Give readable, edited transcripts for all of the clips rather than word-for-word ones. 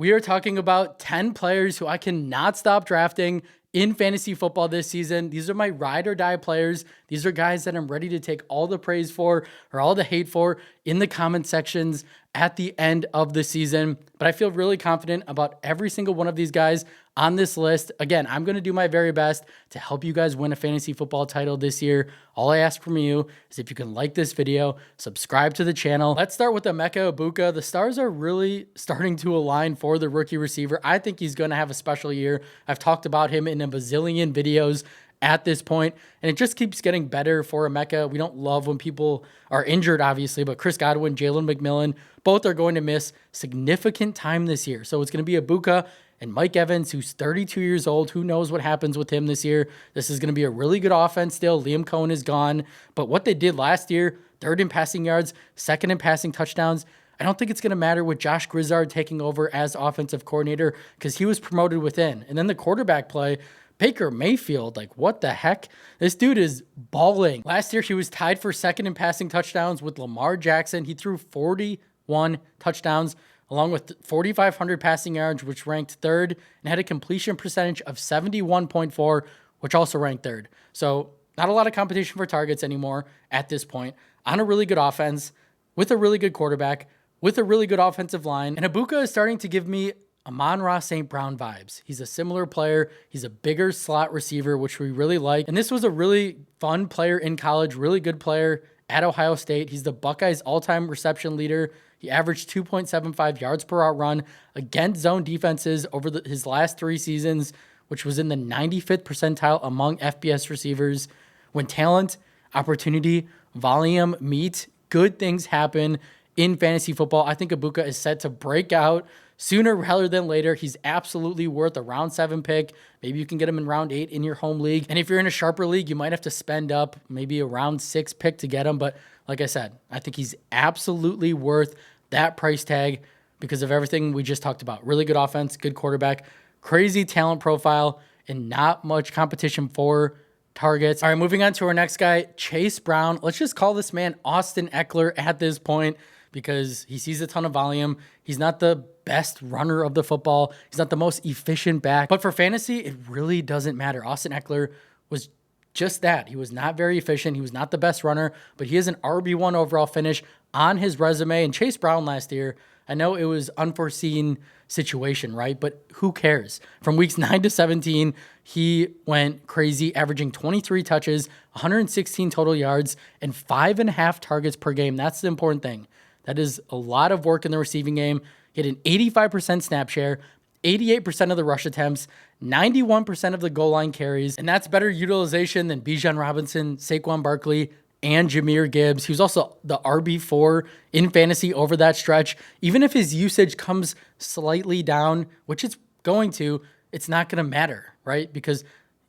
We are talking about 10 players who I cannot stop drafting in fantasy football this season. These are my ride or die players. These are guys that I'm ready to take all the praise for or all the hate for in the comment sections at the end of the season. But I feel really confident about every single one of these guys on this list. Again, I'm going to do my very best to help you guys win a fantasy football title this year. All I ask from you is if you can like this video, subscribe to the channel. Let's start with Emeka. The stars are really starting to align for the rookie receiver. I think he's going to have a special year. I've talked about him in a bazillion videos at this point, and it just keeps getting better for Emeka. We don't love when people are injured, obviously, but Chris Godwin, Jalen McMillan, both are going to miss significant time this year. So it's going to be Bucky and Mike Evans, who's 32 years old. Who knows what happens with him this year? This is going to be a really good offense still. Liam Cohen is gone, but what they did last year, third in passing yards, second in passing touchdowns, I don't think it's going to matter with Josh Grizzard taking over as offensive coordinator because he was promoted within. And then the quarterback play, Baker Mayfield, like what the heck? This dude is balling. Last year, he was tied for second in passing touchdowns with Lamar Jackson. He threw 41 touchdowns along with 4,500 passing yards, which ranked third, and had a completion percentage of 71.4, which also ranked third. So not a lot of competition for targets anymore at this point on a really good offense with a really good quarterback, with a really good offensive line. And Bucky is starting to give me Amon-Ra St. Brown vibes. He's a similar player. He's a bigger slot receiver, which we really like. And this was a really fun player in college, really good player at Ohio State. He's the Buckeyes' all-time reception leader. He averaged 2.75 yards per route run against zone defenses over his last 3 seasons, which was in the 95th percentile among FBS receivers. When talent, opportunity, volume meet, good things happen in fantasy football. I think Bucky is set to break out sooner rather than later. He's absolutely worth a round 7 pick. Maybe you can get him in round 8 in your home league. And if you're in a sharper league, you might have to spend up maybe a round 6 pick to get him. But like I said, I think he's absolutely worth that price tag because of everything we just talked about. Really good offense, good quarterback, crazy talent profile, and not much competition for targets. All right, moving on to our next guy, Chase Brown. Let's just call this man Austin Ekeler at this point, because he sees a ton of volume. He's not the best runner of the football. He's not the most efficient back. But for fantasy, it really doesn't matter. Austin Ekeler was just that. He was not very efficient. He was not the best runner, but he has an RB1 overall finish on his resume. And Chase Brown last year, I know it was unforeseen situation, right? But who cares? From weeks 9 to 17, he went crazy, averaging 23 touches, 116 total yards, and 5.5 targets per game. That's the important thing. That is a lot of work in the receiving game. He had an 85% snap share, 88% of the rush attempts, 91% of the goal line carries, and that's better utilization than Bijan Robinson, Saquon Barkley, and Jahmyr Gibbs. He was also the RB4 in fantasy over that stretch. Even if his usage comes slightly down, which it's going to, it's not going to matter, right? Because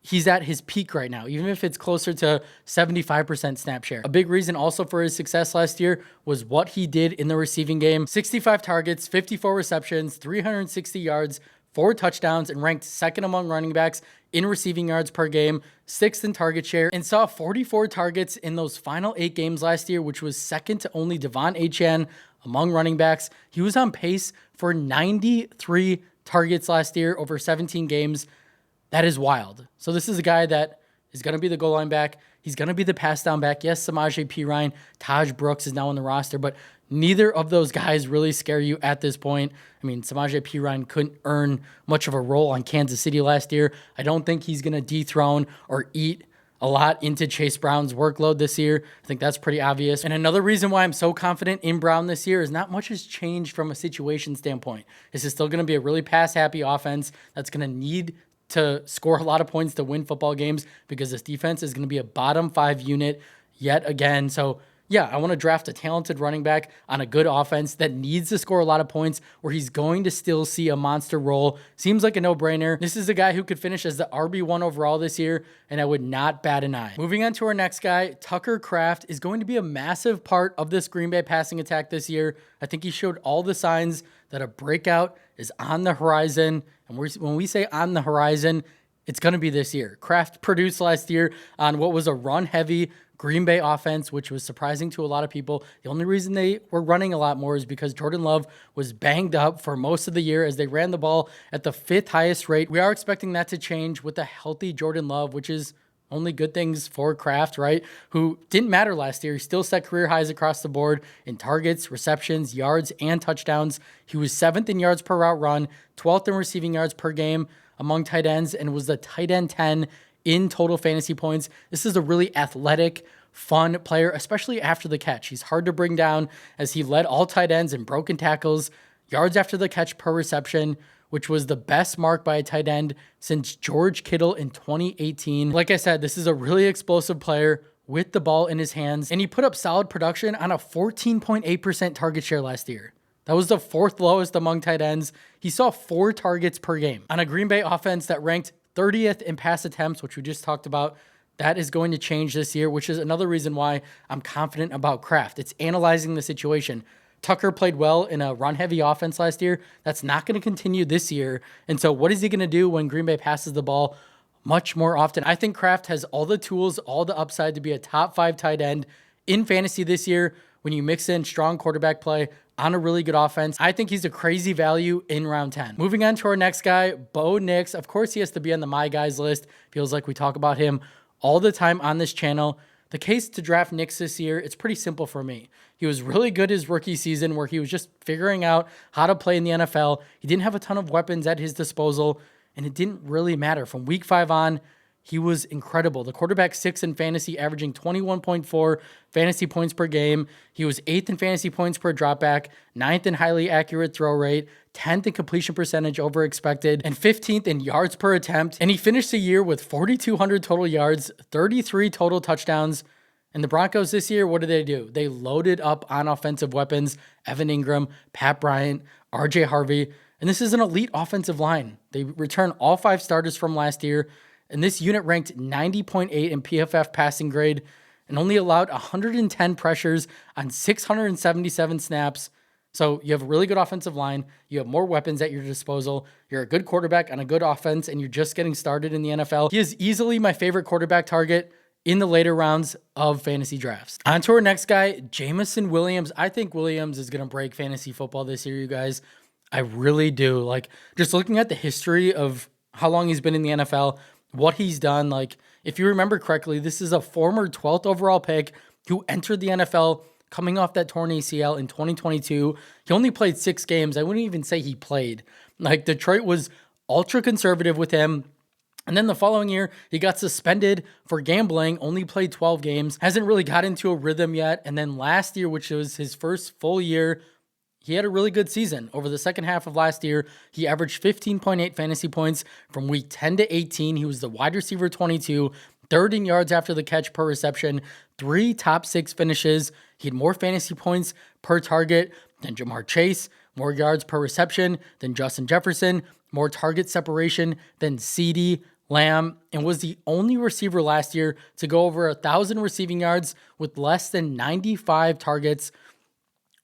he's at his peak right now, even if it's closer to 75% snap share. A big reason also for his success last year was what he did in the receiving game. 65 targets, 54 receptions, 360 yards, 4 touchdowns, and ranked second among running backs in receiving yards per game, 6th in target share, and saw 44 targets in those final 8 games last year, which was second to only Devon Achane among running backs. He was on pace for 93 targets last year over 17 games. That is wild. So this is a guy that is going to be the goal line back. He's going to be the pass down back. Yes, Samaje Perine, Taj Brooks is now on the roster, but neither of those guys really scare you at this point. I mean, Samaje Perine couldn't earn much of a role on Kansas City last year. I don't think he's going to dethrone or eat a lot into Chase Brown's workload this year. I think that's pretty obvious. And another reason why I'm so confident in Brown this year is not much has changed from a situation standpoint. This is still going to be a really pass-happy offense that's going to need to score a lot of points to win football games because this defense is going to be a bottom 5 unit yet again. So yeah, I want to draft a talented running back on a good offense that needs to score a lot of points where he's going to still see a monster role. Seems like a no-brainer. This is a guy who could finish as the RB1 overall this year, and I would not bat an eye. Moving on to our next guy, Tucker Kraft is going to be a massive part of this Green Bay passing attack this year. I think he showed all the signs that a breakout is on the horizon. And when we say on the horizon, it's going to be this year. Kraft produced last year on what was a run-heavy Green Bay offense, which was surprising to a lot of people. The only reason they were running a lot more is because Jordan Love was banged up for most of the year as they ran the ball at the 5th highest rate. We are expecting that to change with a healthy Jordan Love, which is only good things for Kraft, right? Who didn't matter last year. He still set career highs across the board in targets, receptions, yards, and touchdowns. He was 7th in yards per route run, 12th in receiving yards per game among tight ends, and was the tight end 10 in total fantasy points. This is a really athletic, fun player, especially after the catch. He's hard to bring down as he led all tight ends in broken tackles, yards after the catch per reception, which was the best mark by a tight end since George Kittle in 2018. Like I said, this is a really explosive player with the ball in his hands, and he put up solid production on a 14.8% target share last year. That was the 4th lowest among tight ends. He saw 4 targets per game on a Green Bay offense that ranked 30th in pass attempts, which we just talked about. That is going to change this year, which is another reason why I'm confident about Kraft. It's analyzing the situation. Tucker played well in a run-heavy offense last year. That's not going to continue this year. And so what is he going to do when Green Bay passes the ball much more often? I think Kraft has all the tools, all the upside to be a top 5 tight end in fantasy this year when you mix in strong quarterback play on a really good offense. I think he's a crazy value in round 10. Moving on to our next guy, Bo Nix. Of course, he has to be on the My Guys list. Feels like we talk about him all the time on this channel. The case to draft Nix this year, it's pretty simple for me. He was really good his rookie season where he was just figuring out how to play in the NFL. He didn't have a ton of weapons at his disposal, and it didn't really matter. From week 5 on, he was incredible. The quarterback 6 in fantasy, averaging 21.4 fantasy points per game. He was 8th in fantasy points per dropback, 9th in highly accurate throw rate, 10th in completion percentage over expected, and 15th in yards per attempt. And he finished the year with 4,200 total yards, 33 total touchdowns. And the Broncos this year, what did they do? They loaded up on offensive weapons: Evan Ingram, Pat Bryant, RJ Harvey. And this is an elite offensive line. They returned all 5 starters from last year. And this unit ranked 90.8 in PFF passing grade and only allowed 110 pressures on 677 snaps. So you have a really good offensive line. You have more weapons at your disposal. You're a good quarterback on a good offense, and you're just getting started in the NFL. He is easily my favorite quarterback target in the later rounds of fantasy drafts. On to our next guy, Jameson Williams. I think Williams is going to break fantasy football this year, you guys. I really do. Like, just looking at the history of how long he's been in the NFL, what he's done. Like, if you remember correctly, this is a former 12th overall pick who entered the NFL coming off that torn ACL in 2022. He only played 6 games. I wouldn't even say he played. Like, Detroit was ultra conservative with him. And then the following year, he got suspended for gambling, only played 12 games, hasn't really got into a rhythm yet. And then last year, which was his first full year, he had a really good season. Over the second half of last year, he averaged 15.8 fantasy points from week 10 to 18. He was the wide receiver 22, 3rd in yards after the catch per reception, 3 top 6 finishes. He had more fantasy points per target than Jamar Chase, more yards per reception than Justin Jefferson, more target separation than CeeDee Lamb, and was the only receiver last year to go over 1,000 receiving yards with less than 95 targets.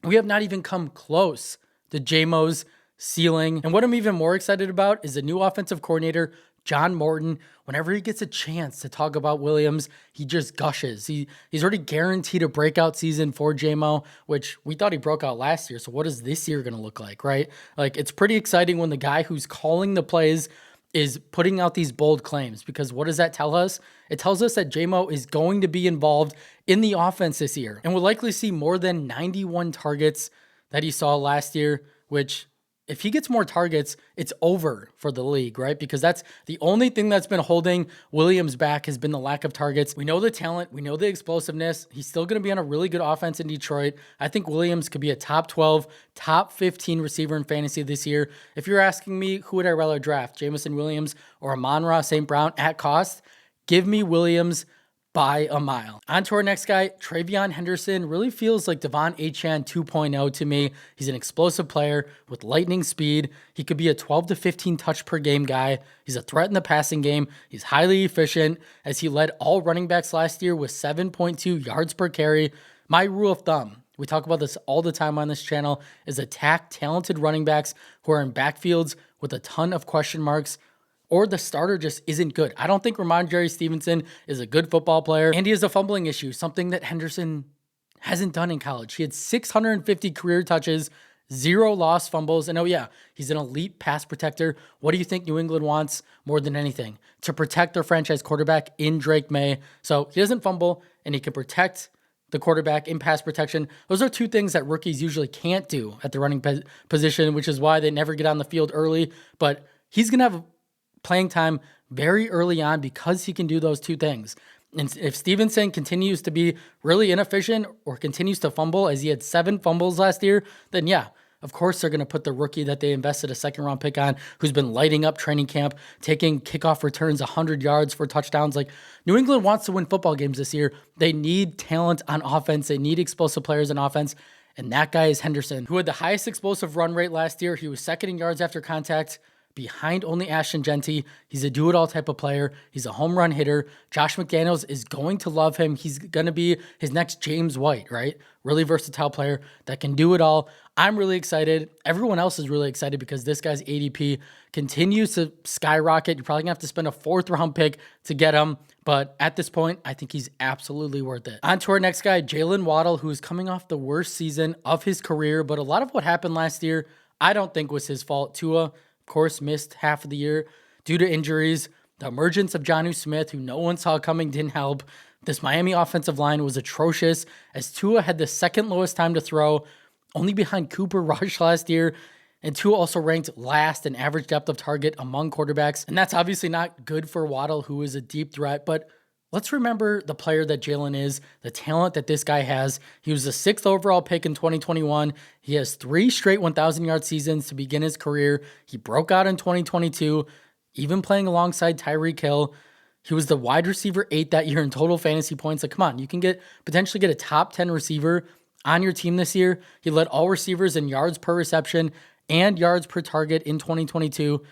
We have not even come close to J-Mo's ceiling. And what I'm even more excited about is the new offensive coordinator, John Morton. Whenever he gets a chance to talk about Williams, he just gushes. He's already guaranteed a breakout season for J-Mo, which we thought he broke out last year. So what is this year going to look like, right? Like, it's pretty exciting when the guy who's calling the plays is putting out these bold claims, because what does that tell us? It tells us that J-Mo is going to be involved in the offense this year and will likely see more than 91 targets that he saw last year, which, if he gets more targets, it's over for the league, right? Because that's the only thing that's been holding Williams back, has been the lack of targets. We know the talent. We know the explosiveness. He's still going to be on a really good offense in Detroit. I think Williams could be a top 12, top 15 receiver in fantasy this year. If you're asking me, who would I rather draft, Jameson Williams or Amon-Ra St. Brown at cost? Give me Williams by a mile. On to our next guy, Travion Henderson. Really feels like Devon Achane 2.0 to me. He's an explosive player with lightning speed. He could be a 12 to 15 touch per game guy. He's a threat in the passing game. He's highly efficient, as he led all running backs last year with 7.2 yards per carry. My rule of thumb, we talk about this all the time on this channel, is attack talented running backs who are in backfields with a ton of question marks. or the starter just isn't good. I don't think Ramondre Stevenson is a good football player, and he has a fumbling issue, something that Henderson hasn't done in college. He had 650 career touches, 0 lost fumbles, and oh yeah, he's an elite pass protector. What do you think New England wants more than anything? To protect their franchise quarterback in Drake May. So he doesn't fumble, and he can protect the quarterback in pass protection. Those are two things that rookies usually can't do at the running position, which is why they never get on the field early. But he's going to have playing time very early on because he can do those two things. And if Stevenson continues to be really inefficient or continues to fumble, as he had 7 fumbles last year, then yeah, of course they're going to put the rookie that they invested a second-round pick on, who's been lighting up training camp, taking kickoff returns 100 yards for touchdowns. Like, New England wants to win football games this year. They need talent on offense. They need explosive players on offense. And that guy is Henderson, who had the highest explosive run rate last year. He was second in yards after contact, behind only Ashton Genty. He's a do-it-all type of player. He's a home run hitter. Josh McDaniels is going to love him. He's going to be his next James White, right? Really versatile player that can do it all. I'm really excited. Everyone else is really excited because this guy's ADP continues to skyrocket. You're probably going to have to spend a 4th-round pick to get him. But at this point, I think he's absolutely worth it. On to our next guy, Jalen Waddle, who is coming off the worst season of his career. But a lot of what happened last year, I don't think was his fault. Tua, of course, missed half of the year due to injuries. The emergence of Jonnu Smith, who no one saw coming, didn't help. This Miami offensive line was atrocious, as Tua had the second lowest time to throw, only behind Cooper Rush last year. And Tua also ranked last in average depth of target among quarterbacks. And that's obviously not good for Waddle, who is a deep threat. But let's remember the player that Jalen is, the talent that this guy has. He was the 6th overall pick in 2021. He has 3 straight 1,000-yard seasons to begin his career. He broke out in 2022, even playing alongside Tyreek Hill. He was the wide receiver 8 that year in total fantasy points. Like, come on, you can potentially get a top 10 receiver on your team this year. He led all receivers in yards per reception and yards per target in 2022.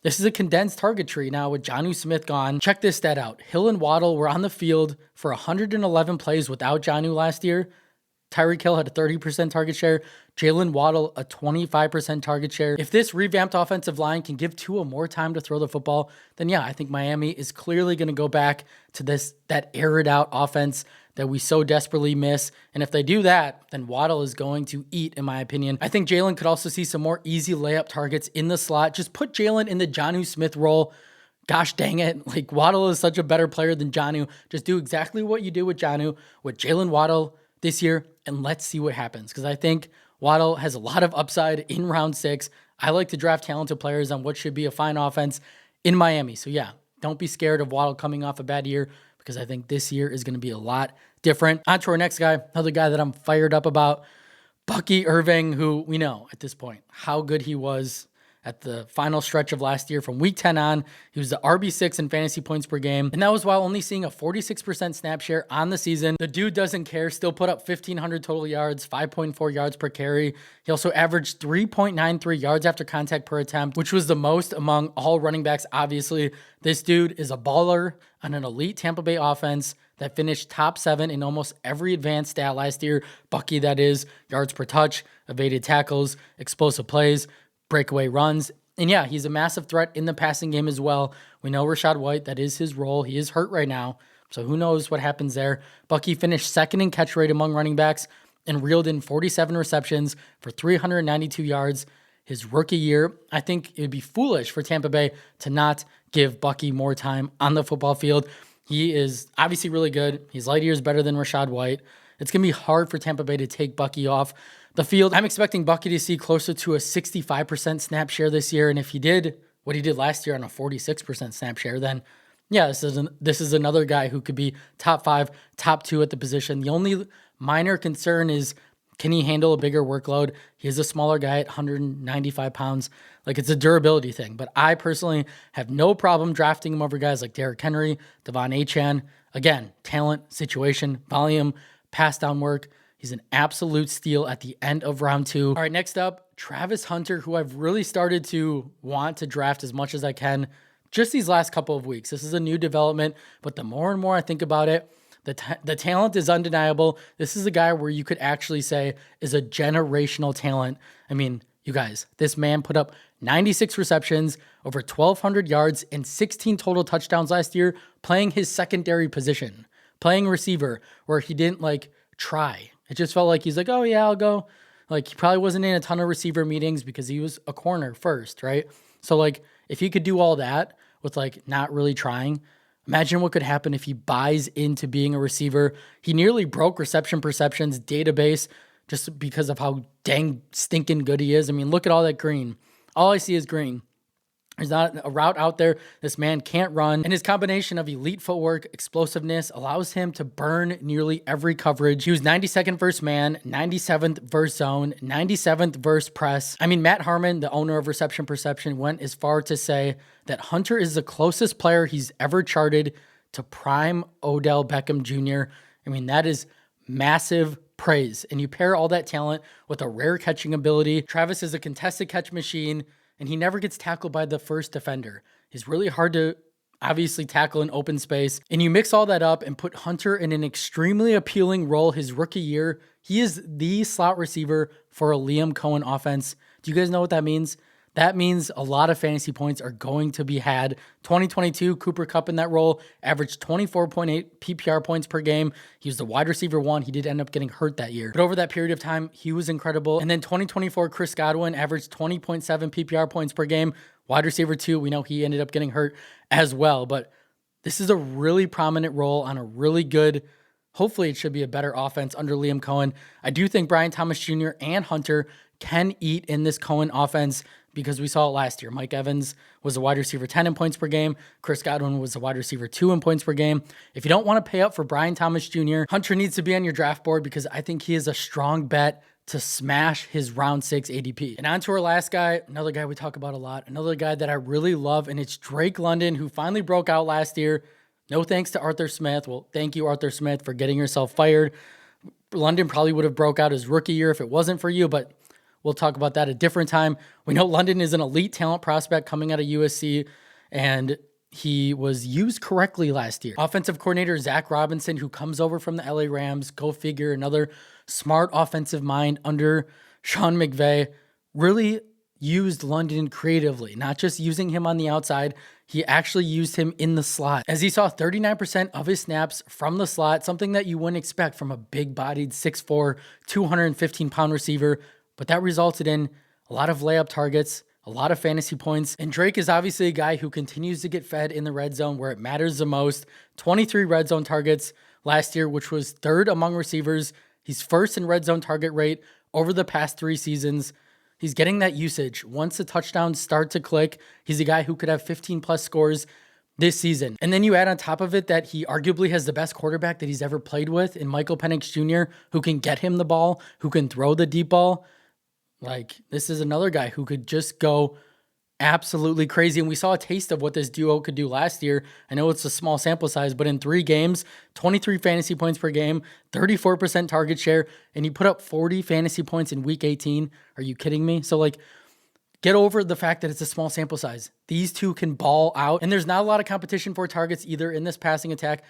This is a condensed target tree now with Jonnu Smith gone. Check this stat out. Hill and Waddle were on the field for 111 plays without Jonnu last year. Tyreek Hill had a 30% target share. Jalen Waddle, a 25% target share. If this revamped offensive line can give Tua more time to throw the football, then yeah, I think Miami is clearly going to go back to that aired out offense that we so desperately miss. And if they do that, then Waddle is going to eat, in my opinion. I think Jalen could also see some more easy layup targets in the slot. Just put Jalen in the Jonnu Smith role. Gosh dang it. Like, Waddle is such a better player than Jonnu. Just do exactly what you do with Jonnu, with Jalen Waddle this year, and let's see what happens. Because I think Waddle has a lot of upside in round 6. I like to draft talented players on what should be a fine offense in Miami. So yeah, don't be scared of Waddle coming off a bad year, because I think this year is going to be a lot different. On to our next guy, another guy that I'm fired up about, Bucky Irving, who we know at this point how good he was at the final stretch of last year from week 10 on. He was the RB6 in fantasy points per game, and that was while only seeing a 46% snap share on the season. The dude doesn't care, still put up 1,500 total yards, 5.4 yards per carry. He also averaged 3.93 yards after contact per attempt, which was the most among all running backs. Obviously, this dude is a baller on an elite Tampa Bay offense that finished top 7 in almost every advanced stat last year. Bucky, that is, yards per touch, evaded tackles, explosive plays, breakaway runs. And yeah, he's a massive threat in the passing game as well. We know Rachaad White, that is his role. He is hurt right now, so who knows what happens there. Bucky finished 2nd in catch rate among running backs and reeled in 47 receptions for 392 yards his rookie year. I think it would be foolish for Tampa Bay to not give Bucky more time on the football field. He is obviously really good. He's light years better than Rachaad White. It's going to be hard for Tampa Bay to take Bucky off the field. I'm expecting Bucky to see closer to a 65% snap share this year. And if he did what he did last year on a 46% snap share, then yeah, this is another guy who could be top 5, top 2 at the position. The only minor concern is, can he handle a bigger workload? He is a smaller guy at 195 pounds. Like, it's a durability thing. But I personally have no problem drafting him over guys like Derrick Henry, Devon Achane. Again, talent, situation, volume, pass down work. He's an absolute steal at the end of round 2. All right, next up, Travis Hunter, who I've really started to want to draft as much as I can just these last couple of weeks. This is a new development, but the more and more I think about it, the talent is undeniable. This is a guy where you could actually say is a generational talent. I mean, You guys, this man put up 96 receptions, over 1,200 yards, and 16 total touchdowns last year, playing his secondary position, playing receiver, where he didn't like try. It just felt like he's like, oh yeah, I'll go. Like he probably wasn't in a ton of receiver meetings because he was a corner first, right? So like if he could do all that with like not really trying, imagine what could happen if he buys into being a receiver. He nearly broke reception perceptions database just because of how dang stinking good he is. I mean, look at all that green. All I see is green. There's not a route out there this man can't run. And his combination of elite footwork, explosiveness allows him to burn nearly every coverage. He was 92nd versus man, 97th versus zone, 97th versus press. I mean, Matt Harmon, the owner of Reception Perception, went as far to say that Hunter is the closest player he's ever charted to prime Odell Beckham Jr. I mean, that is massive praise. And you pair all that talent with a rare catching ability. Travis is a contested catch machine, and he never gets tackled by the first defender. He's really hard to obviously tackle in open space. And you mix all that up and put Hunter in an extremely appealing role his rookie year. He is the slot receiver for a Liam Cohen offense. Do you guys know what that means? That means a lot of fantasy points are going to be had. 2022, Cooper Kupp in that role averaged 24.8 PPR points per game. He was the wide receiver one. He did end up getting hurt that year. But over that period of time, he was incredible. And then 2024, Chris Godwin averaged 20.7 PPR points per game. Wide receiver two, we know he ended up getting hurt as well. But this is a really prominent role on a really good, hopefully it should be a better offense under Liam Cohen. I do think Brian Thomas Jr. and Hunter can eat in this Cohen offense because we saw it last year. Mike Evans was a wide receiver 10 in points per game. Chris Godwin was a wide receiver 2 in points per game. If you don't want to pay up for Brian Thomas Jr., Hunter needs to be on your draft board because I think he is a strong bet to smash his round 6 ADP. And on to our last guy, another guy we talk about a lot, another guy that I really love, and it's Drake London, who finally broke out last year. No thanks to Arthur Smith. Well, thank you, Arthur Smith, for getting yourself fired. London probably would have broke out his rookie year if it wasn't for you, but we'll talk about that a different time. We know London is an elite talent prospect coming out of USC, and he was used correctly last year. Offensive coordinator Zach Robinson, who comes over from the LA Rams, go figure, another smart offensive mind under Sean McVay, really used London creatively, not just using him on the outside. He actually used him in the slot, as he saw 39% of his snaps from the slot, something that you wouldn't expect from a big-bodied 6'4", 215-pound receiver. But that resulted in a lot of layup targets, a lot of fantasy points. And Drake is obviously a guy who continues to get fed in the red zone where it matters the most. 23 red zone targets last year, which was third among receivers. He's first in red zone target rate over the past 3 seasons. He's getting that usage. Once the touchdowns start to click, he's a guy who could have 15 plus scores this season. And then you add on top of it that he arguably has the best quarterback that he's ever played with in Michael Penix Jr., who can get him the ball, who can throw the deep ball. Like, this is another guy who could just go absolutely crazy. And we saw a taste of what this duo could do last year. I know it's a small sample size, but in 3 games, 23 fantasy points per game, 34% target share, and he put up 40 fantasy points in week 18. Are you kidding me? So, like, get over the fact that it's a small sample size. These two can ball out, and there's not a lot of competition for targets either in this passing attack.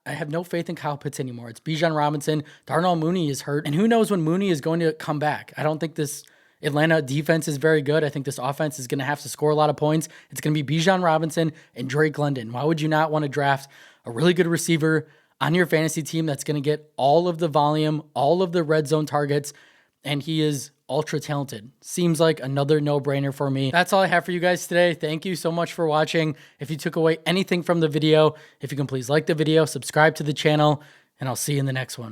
I have no faith in Kyle Pitts anymore. It's Bijan Robinson. Darnell Mooney is hurt, and who knows when Mooney is going to come back. I don't think this Atlanta defense is very good. I think this offense is going to have to score a lot of points. It's going to be Bijan Robinson and Drake London. Why would you not want to draft a really good receiver on your fantasy team that's going to get all of the volume, all of the red zone targets, and he is ultra talented? Seems like another no-brainer for me. That's all I have for you guys today. Thank you so much for watching. If you took away anything from the video, if you can please like the video, subscribe to the channel, and I'll see you in the next one.